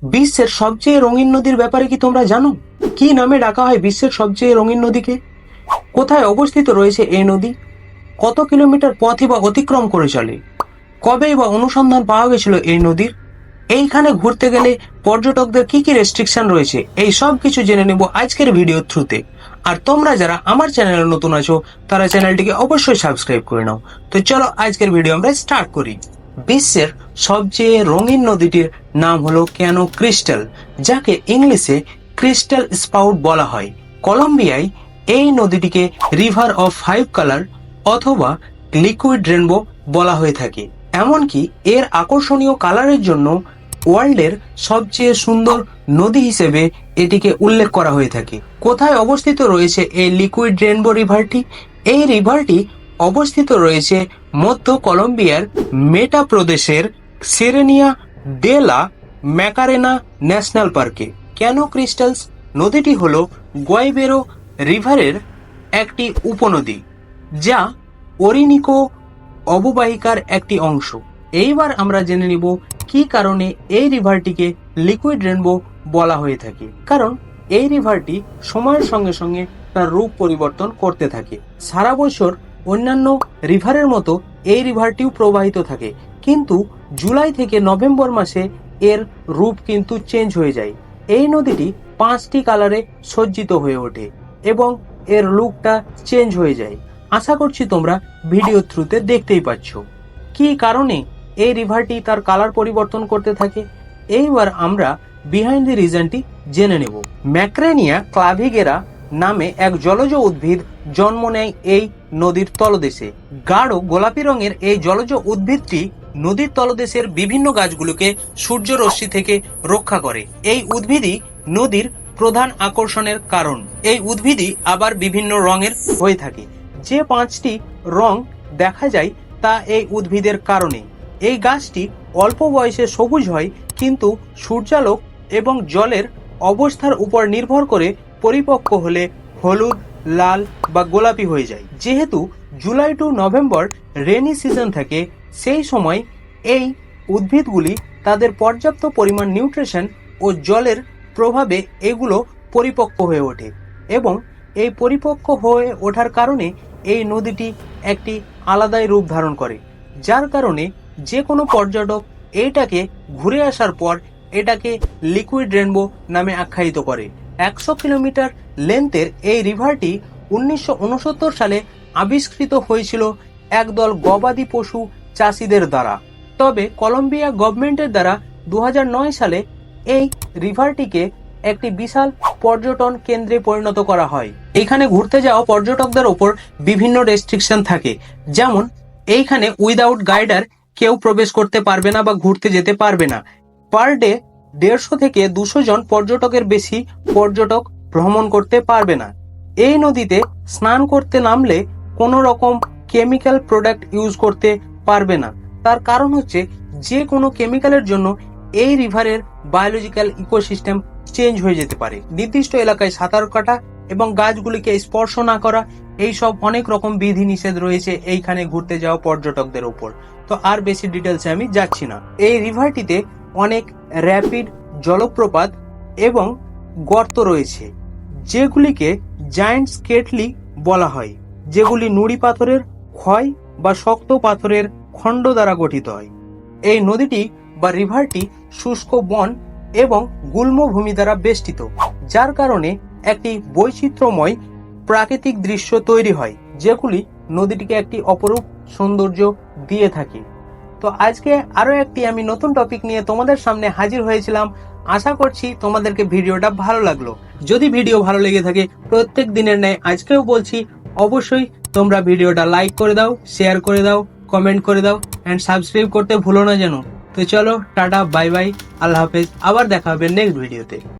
বিশ্বের সবচেয়ে রঙিন নদীর ব্যাপারে কি তোমরা জানো? কি নামে ডাকা হয় বিশ্বের সবচেয়ে রঙিন নদীকে? কোথায় অবস্থিত রয়েছে এই নদী? কত কিলোমিটার পথই বা অতিক্রম করে চলে? কবেই বা অনুসন্ধান পাওয়া গেছিল এই নদীর? এইখানে ঘুরতে গেলে পর্যটকদের কি কি রেস্ট্রিকশন রয়েছে, এই সব কিছু জেনে নেব আজকের ভিডিওর থ্রুতে। আর তোমরা যারা আমার চ্যানেলে নতুন আছো তারা চ্যানেলটিকে অবশ্যই সাবস্ক্রাইব করে নাও। তো চলো আজকের ভিডিও আমরা স্টার্ট করি। বিশ্বের সবচেয়ে রঙিন নদীটির নাম হলো ক্যানো ক্রিস্টাল, যাকে ইংলিশে ক্রিস্টাল স্পাউট বলা হয়। কলম্বিয়ায় এই নদীটিকে রিভার অফ ফাইভ কালার অথবা লিকুইড রেনবো বলা হয়ে থাকে। এমনকি এর আকর্ষণীয় কালারের জন্য ওয়ার্ল্ডের সবচেয়ে সুন্দর নদী হিসেবে এটিকে উল্লেখ করা হয়ে থাকে। কোথায় অবস্থিত রয়েছে এই লিকুইড রেনবো রিভারটি? এই রিভারটি অবস্থিত রয়েছে মধ্য কলম্বিয়ার মেটা প্রদেশের সেরেনিয়া ডে লা ম্যাকারেনা ন্যাশনাল পার্কে। ক্যানো ক্রিস্টালস নদীটি হল গুয়াইবেরো রিভারের একটি উপনদী, যা ওরিনিকো অববাহিকার একটি অংশ। এইবার আমরা জেনে নিব কি কারণে এই রিভারটিকে লিকুইড রেনবো বলা হয়ে থাকে। কারণ এই রিভারটি সময়ের সঙ্গে সঙ্গে তার রূপ পরিবর্তন করতে থাকে। সারা বছর অন্যান্য রিভারের মতো এই রিভারটিও প্রবাহিত থাকে, কিন্তু জুলাই থেকে নভেম্বর মাসে এর রূপ কিন্তু চেঞ্জ হয়ে যায়। এই নদীটি 5টি কালারে সজ্জিত হয়ে ওঠে এবং এর লুকটা চেঞ্জ হয়ে যায়। আশা করছি তোমরা ভিডিও থ্রুতে দেখতেই পাচ্ছ কি কারণে এই রিভারটি তার কালার পরিবর্তন করতে থাকে। এইবার আমরা বিহাইন্ড দি রিজনটি জেনে নেব। ম্যাক্রেনিয়া ক্লাভিগেরা নামে এক জলজ উদ্ভিদ জন্ম নেয় এই নদীর তলদেশে। গাঢ় গোলাপি রঙের এই জলজ উদ্ভিদটি নদীর তলদেশের বিভিন্ন গাছগুলোকে সূর্য রশ্মি থেকে রক্ষা করে। এই উদ্ভিদই নদীর প্রধান আকর্ষণের কারণ। এই উদ্ভিদই আবার বিভিন্ন রঙের হয়ে থাকে। যে 5টি রং দেখা যায় তা এই উদ্ভিদের কারণে। এই গাছটি অল্প বয়সে সবুজ হয়, কিন্তু সূর্যালোক এবং জলের অবস্থার উপর নির্ভর করে পরিপক্ক হলে হলুদ, লাল বা গোলাপি হয়ে যায়। যেহেতু July to November rainy season থাকে, সেই সময় এই উদ্ভিদগুলি তাদের পর্যাপ্ত পরিমাণ নিউট্রিশন ও জলের প্রভাবে এগুলো পরিপক্ক হয়ে ওঠে এবং এই পরিপক্ক হয়ে ওঠার কারণে এই নদীটি একটি আলাদাই রূপ ধারণ করে, যার কারণে যে কোনো পর্যটক এইটাকে ঘুরে আসার পর এটাকে লিকুইড রেনবো নামে আখ্যায়িত করে। 100 কিলোমিটার লেন্থের এই রিভারটি 1969 সালে আবিষ্কৃত হয়েছিল একদল গবাদি পশু চাষিদের দ্বারা। তবে কলম্বিয়া গভর্নমেন্টের দ্বারা 2009 সালে এই রিভারটিকে একটি বিশাল পর্যটন কেন্দ্রে পরিণত করা হয়। এখানে ঘুরতে যাওয়া পর্যটকদের ওপর বিভিন্ন রেস্ট্রিকশন থাকে, যেমন এইখানে উইদাউট গাইডার কেউ প্রবেশ করতে পারবে না বা ঘুরতে যেতে পারবে না। পার ডে 150 থেকে 200 জন পর্যটকের বেশি পর্যটক ভ্রমণ করতে পারবে না। এই নদীতে স্নান করতে নামলে কোনো রকম কেমিক্যাল প্রোডাক্ট ইউজ করতে পারবে না। তার কারণ হচ্ছে যে কোনো কেমিক্যালের জন্য এই রিভারের বায়োলজিক্যাল ইকোসিস্টেম চেঞ্জ হয়ে যেতে পারে। নির্দিষ্ট এলাকায় সাঁতার কাটা এবং গাছগুলিকে স্পর্শ না করা, এই সব অনেক রকম বিধি নিষেধ রয়েছে এইখানে ঘুরতে যাওয়া পর্যটকদের উপর। তো আর বেশি ডিটেলসে আমি যাচ্ছি না। এই রিভারটিতে অনেক র্যাপিড জলপ্রপাত এবং গর্ত রয়েছে, যেগুলিকে জায়ান্ট স্কেটলি বলা হয়, যেগুলি নুড়ি পাথরের ক্ষয় বা শক্ত পাথরের খণ্ড দ্বারা গঠিত হয়। এই নদীটি বা রিভারটি শুষ্ক বন এবং গুল্ম ভূমি দ্বারা বেষ্টিত, যার কারণে একটি বৈচিত্র্যময় প্রাকৃতিক দৃশ্য তৈরি হয়, যেগুলি নদীটিকে একটি অপরূপ সৌন্দর্য দিয়ে থাকে। তো আজকে আরো একটি আমি নতুন টপিক নিয়ে তোমাদের সামনে হাজির হয়েছিলাম। আশা করছি তোমাদেরকে ভিডিওটা ভালো লাগলো। যদি ভিডিও ভালো লেগে থাকে, প্রত্যেক দিনের ন্যায় আজকেও বলছি, অবশ্যই তোমরা ভিডিওটা লাইক করে দাও, শেয়ার করে দাও, কমেন্ট করে দাও এন্ড সাবস্ক্রাইব করতে ভুলো না যেন। তো চলো, টাটা, বাই বাই, আল্লাহ হাফেজ। আবার দেখা হবে নেক্সট ভিডিওতে।